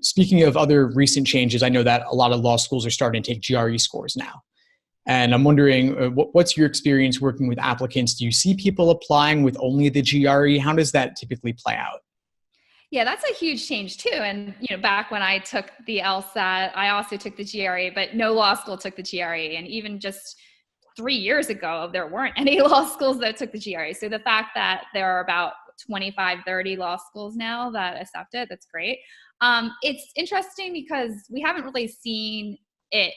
Speaking of other recent changes, I know that a lot of law schools are starting to take GRE scores now. And I'm wondering, what's your experience working with applicants? Do you see people applying with only the GRE? How does that typically play out? Yeah, that's a huge change too. And back when I took the LSAT, I also took the GRE, but no law school took the GRE. And even just 3 years ago, there weren't any law schools that took the GRE. So the fact that there are about 25, 30 law schools now that accept it, that's great. It's interesting because we haven't really seen it,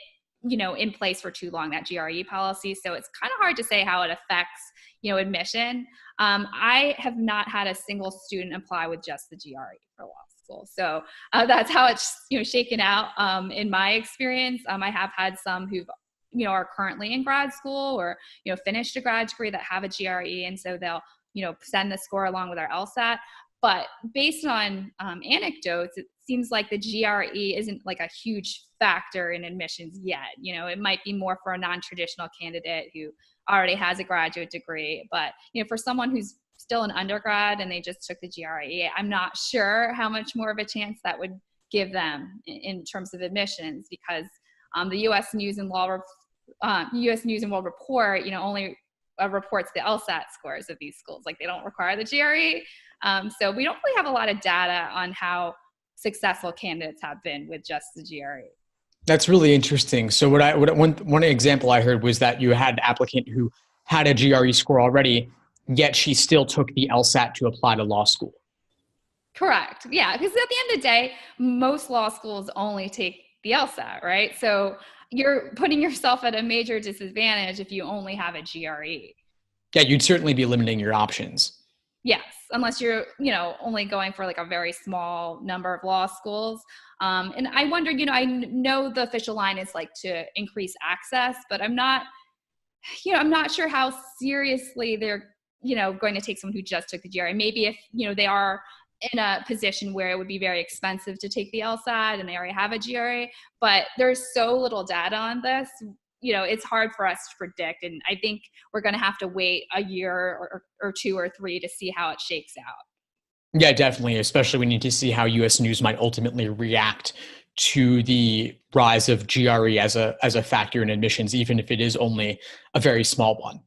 in place for too long, that GRE policy. So it's kind of hard to say how it affects, admission. I have not had a single student apply with just the GRE for law school. So that's how it's, shaken out in my experience. I have had some who've, are currently in grad school or, finished a grad degree that have a GRE. And so they'll, send the score along with our LSAT. But based on anecdotes, it seems like the GRE isn't like a huge factor in admissions yet. It might be more for a non-traditional candidate who already has a graduate degree. But, for someone who's still an undergrad and they just took the GRE, I'm not sure how much more of a chance that would give them in terms of admissions, because the U.S. News and World Report, only reports the LSAT scores of these schools. Like, they don't require the GRE. So we don't really have a lot of data on how successful candidates have been with just the GRE. That's really interesting. So one example I heard was that you had an applicant who had a GRE score already, yet she still took the LSAT to apply to law school. Correct. Yeah, because at the end of the day, most law schools only take the LSAT, right? So you're putting yourself at a major disadvantage if you only have a GRE. Yeah, you'd certainly be limiting your options. Yes, unless you're, only going for like a very small number of law schools. And I wonder, I know the official line is like to increase access, but I'm not sure how seriously they're, going to take someone who just took the GRE. Maybe if, they are in a position where it would be very expensive to take the LSAT and they already have a GRE, but there's so little data on this. It's hard for us to predict. And I think we're going to have to wait a year or 2 or 3 to see how it shakes out. Yeah, definitely. Especially we need to see how U.S. News might ultimately react to the rise of GRE as a factor in admissions, even if it is only a very small one.